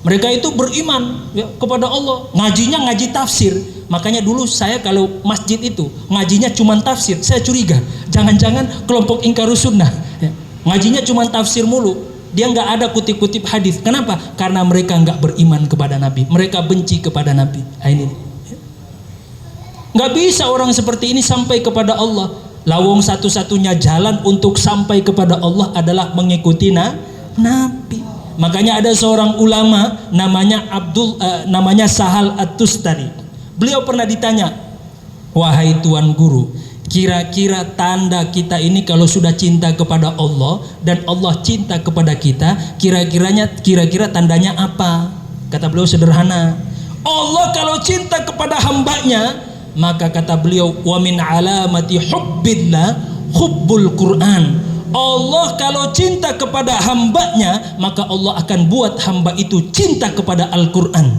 Mereka itu beriman ya, kepada Allah, ngajinya ngaji tafsir. Makanya dulu saya kalau masjid itu ngajinya cuma tafsir, saya curiga jangan-jangan kelompok Ingkarus Sunnah ya. Ngajinya cuma tafsir mulu, dia nggak ada kutip-kutip hadis. Kenapa? Karena mereka nggak beriman kepada Nabi, mereka benci kepada Nabi. Nah, ini nggak bisa orang seperti ini sampai kepada Allah. Lawong satu-satunya jalan untuk sampai kepada Allah adalah mengikuti Nabi. Makanya ada seorang ulama namanya Sahal At-Tustari. Beliau pernah ditanya, wahai Tuan Guru, kira-kira tanda kita ini kalau sudah cinta kepada Allah dan Allah cinta kepada kita, kira-kira tandanya apa? Kata beliau sederhana. Allah kalau cinta kepada hambanya, maka kata beliau, wa min alamati hubbillah hubbul Quran. Allah kalau cinta kepada hambanya, maka Allah akan buat hamba itu cinta kepada Al-Quran.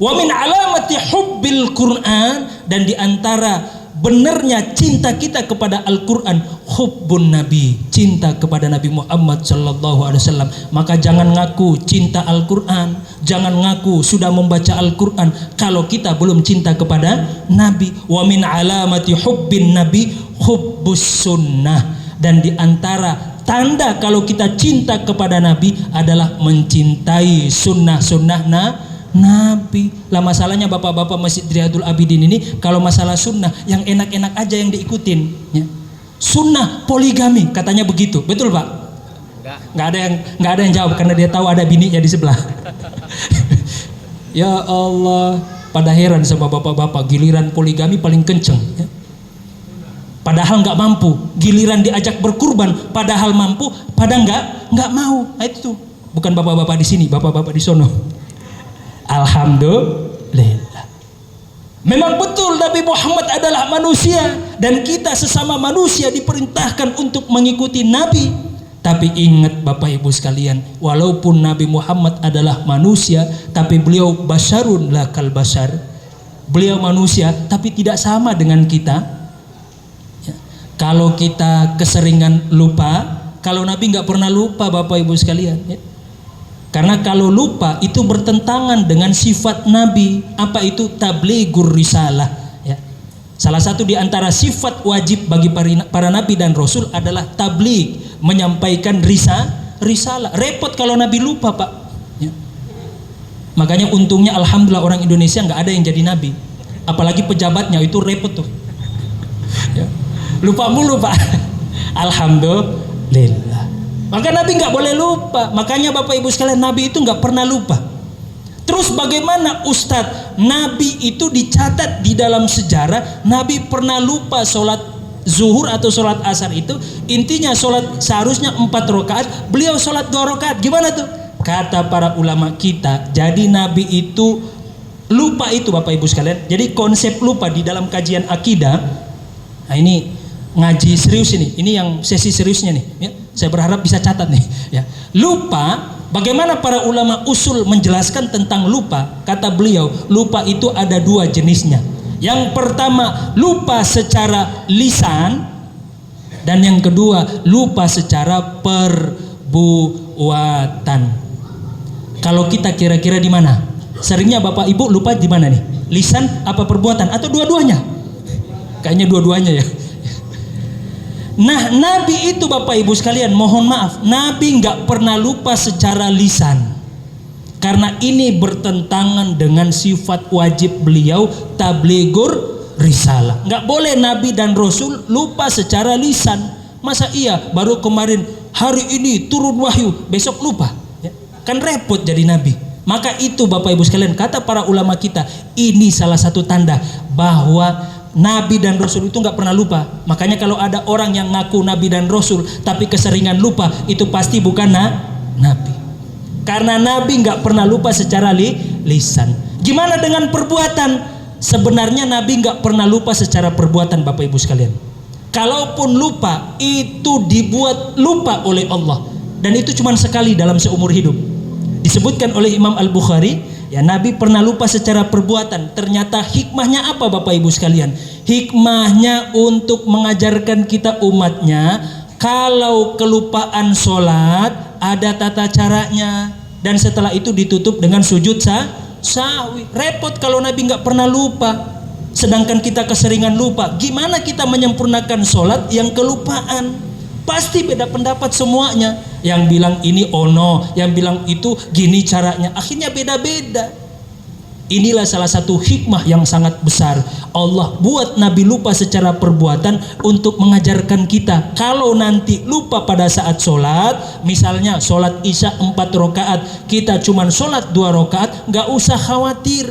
Wa min alamati hubbil Quran, dan diantara benarnya cinta kita kepada Al-Quran, hubbun Nabi, cinta kepada Nabi Muhammad sallallahu alaihi wasallam. Maka jangan ngaku cinta Al-Quran, jangan ngaku sudah membaca Al-Quran kalau kita belum cinta kepada Nabi. Wa min alamati hubbin Nabi hubbus sunnah, dan diantara tanda kalau kita cinta kepada Nabi adalah mencintai sunnah-sunnah Nabi. Lah masalahnya bapak-bapak Masjid Riyadul Abidin ini kalau masalah sunnah yang enak-enak aja yang diikutin ya. Sunnah poligami katanya begitu, betul Pak? Nggak ada yang jawab karena dia tahu ada bininya di sebelah. Ya Allah, pada heran sama bapak-bapak, giliran poligami paling kenceng. Ya. Padahal nggak mampu, giliran diajak berkurban, padahal mampu, pada nggak mau. Nah, itu bukan bapak-bapak di sini, bapak-bapak di sono. Alhamdulillah. Memang betul Nabi Muhammad adalah manusia dan kita sesama manusia diperintahkan untuk mengikuti Nabi. Tapi ingat Bapak Ibu sekalian, walaupun Nabi Muhammad adalah manusia, tapi beliau basyarun lakal basyar. Beliau manusia tapi tidak sama dengan kita. Ya. Kalau kita keseringan lupa, kalau Nabi nggak pernah lupa Bapak Ibu sekalian. Ya. Karena kalau lupa itu bertentangan dengan sifat Nabi. Apa itu? Tablighur risalah. Ya. Salah satu di antara sifat wajib bagi para Nabi dan Rasul adalah tabligh, menyampaikan risalah. Repot kalau Nabi lupa, Pak. Ya. Makanya untungnya alhamdulillah orang Indonesia nggak ada yang jadi Nabi. Apalagi pejabatnya itu repot tuh. Ya. Lupa mulu, Pak. Alhamdulillah. Maka Nabi nggak boleh lupa. Makanya Bapak Ibu sekalian, Nabi itu nggak pernah lupa. Terus bagaimana Ustadz? Nabi itu dicatat di dalam sejarah, Nabi pernah lupa sholat zuhur atau sholat asar itu. Intinya sholat seharusnya 4 rakaat, beliau sholat 2 rakaat. Gimana tuh? Kata para ulama kita, jadi Nabi itu lupa itu Bapak Ibu sekalian. Jadi konsep lupa di dalam kajian akidah, nah ini ngaji serius ini yang sesi seriusnya nih ya. Saya berharap bisa catat nih ya. Lupa, bagaimana para ulama usul menjelaskan tentang lupa? Kata beliau, lupa itu ada 2 jenisnya. Yang pertama lupa secara lisan, dan yang kedua lupa secara perbuatan. Kalau kita kira-kira di mana? Seringnya Bapak Ibu lupa di mana nih? Lisan apa perbuatan atau dua-duanya? Kayaknya dua-duanya ya. Nah, Nabi itu Bapak Ibu sekalian, mohon maaf, Nabi nggak pernah lupa secara lisan. Karena ini bertentangan dengan sifat wajib beliau, tablighur risalah. Nggak boleh Nabi dan Rasul lupa secara lisan. Masa iya baru kemarin hari ini turun wahyu, besok lupa? Ya. Kan repot jadi Nabi. Maka itu Bapak Ibu sekalian, kata para ulama kita, ini salah satu tanda bahwa Nabi dan Rasul itu nggak pernah lupa. Makanya kalau ada orang yang ngaku Nabi dan Rasul tapi keseringan lupa, itu pasti bukan Nabi. Karena Nabi nggak pernah lupa secara lisan. Gimana dengan perbuatan? Sebenarnya Nabi nggak pernah lupa secara perbuatan Bapak Ibu sekalian. Kalaupun lupa, itu dibuat lupa oleh Allah. Dan itu cuma sekali dalam seumur hidup. Disebutkan oleh Imam Al-Bukhari, ya Nabi pernah lupa secara perbuatan. Ternyata hikmahnya apa Bapak Ibu sekalian? Hikmahnya untuk mengajarkan kita umatnya, kalau kelupaan sholat ada tata caranya, dan setelah itu ditutup dengan sujud sahwi. Repot kalau Nabi nggak pernah lupa, sedangkan kita keseringan lupa. Gimana kita menyempurnakan sholat yang kelupaan? Pasti beda pendapat semuanya. Yang bilang ini ono, yang bilang itu gini caranya. Akhirnya beda-beda. Inilah salah satu hikmah yang sangat besar. Allah buat Nabi lupa secara perbuatan untuk mengajarkan kita. Kalau nanti lupa pada saat sholat, misalnya sholat isya 4 rakaat, kita cuman sholat 2 rakaat, nggak usah khawatir.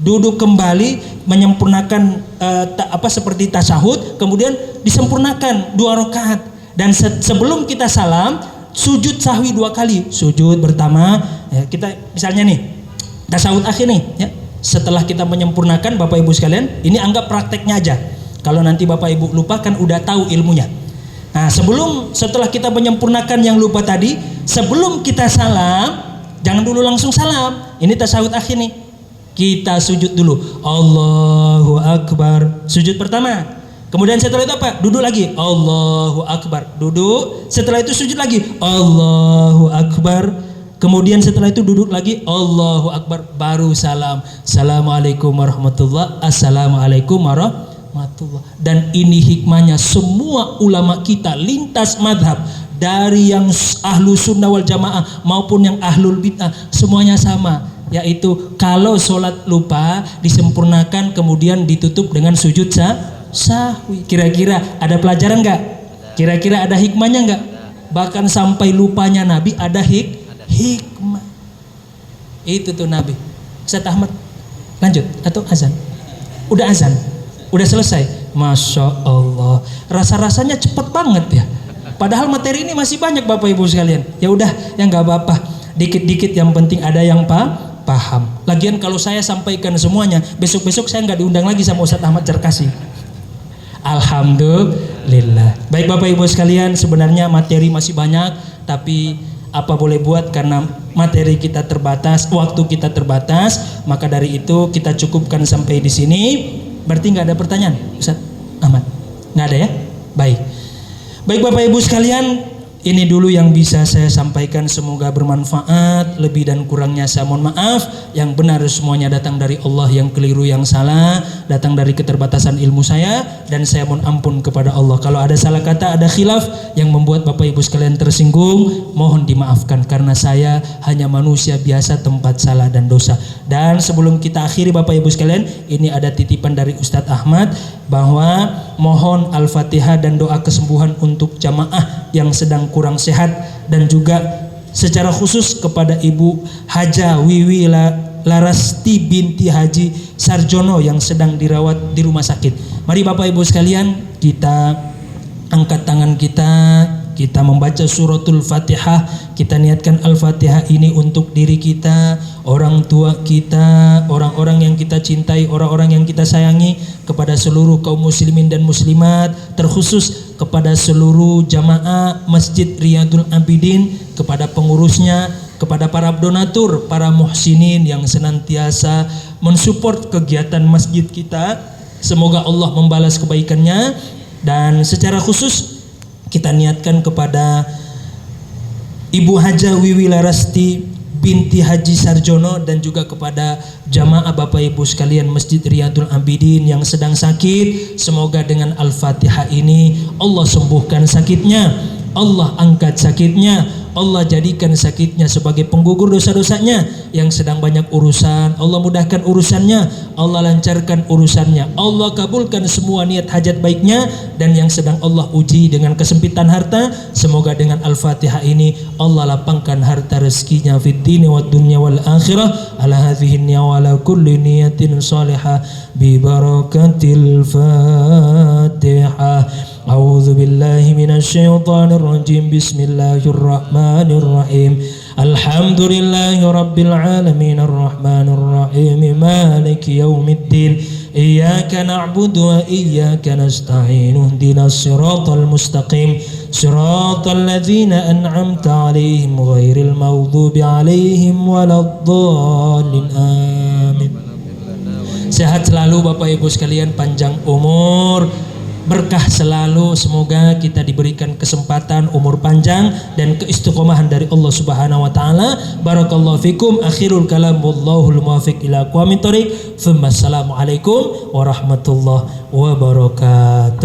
Duduk kembali, menyempurnakan seperti tasyahud, kemudian disempurnakan 2 rakaat. Dan sebelum kita salam, sujud sahwi 2 kali. Sujud pertama, ya, kita misalnya nih tasyahud akhir nih ya. Setelah kita menyempurnakan Bapak Ibu sekalian, ini anggap prakteknya aja. Kalau nanti Bapak Ibu lupa kan udah tahu ilmunya. Nah, setelah kita menyempurnakan yang lupa tadi, sebelum kita salam, jangan dulu langsung salam. Ini tasyahud akhir nih. Kita sujud dulu. Allahu Akbar. Sujud pertama. Kemudian setelah itu apa? Duduk lagi. Allahu Akbar. Duduk. Setelah itu sujud lagi. Allahu Akbar. Kemudian setelah itu duduk lagi. Allahu Akbar. Baru salam. Assalamualaikum warahmatullahi. Assalamualaikum warahmatullahi. Dan ini hikmahnya, semua ulama kita lintas madhab, dari yang ahlu sunnah wal jamaah maupun yang ahlul bid'ah, semuanya sama, yaitu kalau sholat lupa disempurnakan kemudian ditutup dengan sujud sahwi. Kira-kira ada pelajaran nggak? Kira-kira ada hikmahnya nggak? Bahkan sampai lupanya Nabi ada hikmah. Itu tuh Nabi. Ustaz Ahmad, lanjut atau azan? Udah azan? Udah selesai? Masya Allah. Rasa-rasanya cepet banget ya. Padahal materi ini masih banyak Bapak Ibu sekalian. Ya udah, ya nggak apa-apa. Dikit-dikit yang penting ada yang paham. Lagian kalau saya sampaikan semuanya, besok-besok saya nggak diundang lagi sama Ustaz Ahmad Jarkasi. Alhamdulillah. Baik Bapak Ibu sekalian, sebenarnya materi masih banyak, tapi apa boleh buat karena materi kita terbatas, waktu kita terbatas, maka dari itu kita cukupkan sampai di sini. Berarti nggak ada pertanyaan, Ustaz Ahmad? Nggak ada ya? Baik. Baik Bapak Ibu sekalian, ini dulu yang bisa saya sampaikan, semoga bermanfaat. Lebih dan kurangnya saya mohon maaf. Yang benar semuanya datang dari Allah, yang keliru yang salah datang dari keterbatasan ilmu saya, dan saya mohon ampun kepada Allah. Kalau ada salah kata, ada khilaf yang membuat Bapak Ibu sekalian tersinggung, mohon dimaafkan karena saya hanya manusia biasa, tempat salah dan dosa. Dan sebelum kita akhiri Bapak Ibu sekalian, ini ada titipan dari Ustadz Ahmad bahwa mohon Al-Fatihah dan doa kesembuhan untuk jamaah yang sedang kurang sehat, dan juga secara khusus kepada Ibu Haja Wiwi Larasti binti Haji Sarjono yang sedang dirawat di rumah sakit. Mari Bapak Ibu sekalian, kita angkat tangan kita membaca suratul Fatihah. Kita niatkan Al-Fatihah ini untuk diri kita, orang tua kita, orang-orang yang kita cintai, orang-orang yang kita sayangi, kepada seluruh kaum muslimin dan muslimat, terkhusus kepada seluruh jamaah Masjid Riyadul Abidin, kepada pengurusnya, kepada para donatur, para muhsinin yang senantiasa mensupport kegiatan masjid kita. Semoga Allah membalas kebaikannya. Dan secara khusus kita niatkan kepada Ibu Haja Wiwi Larasti binti Haji Sarjono, dan juga kepada jamaah Bapak Ibu sekalian Masjid Riyadul Abidin yang sedang sakit. Semoga dengan Al-Fatihah ini Allah sembuhkan sakitnya, Allah angkat sakitnya, Allah jadikan sakitnya sebagai penggugur dosa-dosanya. Yang sedang banyak urusan, Allah mudahkan urusannya, Allah lancarkan urusannya, Allah kabulkan semua niat hajat baiknya. Dan yang sedang Allah uji dengan kesempitan harta, semoga dengan Al-Fatihah ini Allah lapangkan harta rezekinya fid dini wad dunya wal akhirah ala hadhihi niyya wa ala kulli niyatin salihah bi barakatil Fatihah. A'udzu billahi minasy syaithanir rajim. Bismillahirrahmanirrahim. Alhamdulillahi rabbil alamin arrahmanir rahim maliki yaumiddin. Iyyaka na'budu wa iyyaka nasta'in. Ihdinas siratal mustaqim. Siratal ladzina an'amta 'alaihim ghairil maghdubi 'alaihim waladdallin. Amin. Sehat selalu Bapak Ibu sekalian, panjang umur, berkah selalu. Semoga kita diberikan kesempatan umur panjang dan keistiqomahan dari Allah Subhanahu wa taala. Barakallahu fikum. Akhirul kalam wallahul muwaffiq ila aqwamit thoriq. Assalamualaikum warahmatullahi wabarakatuh.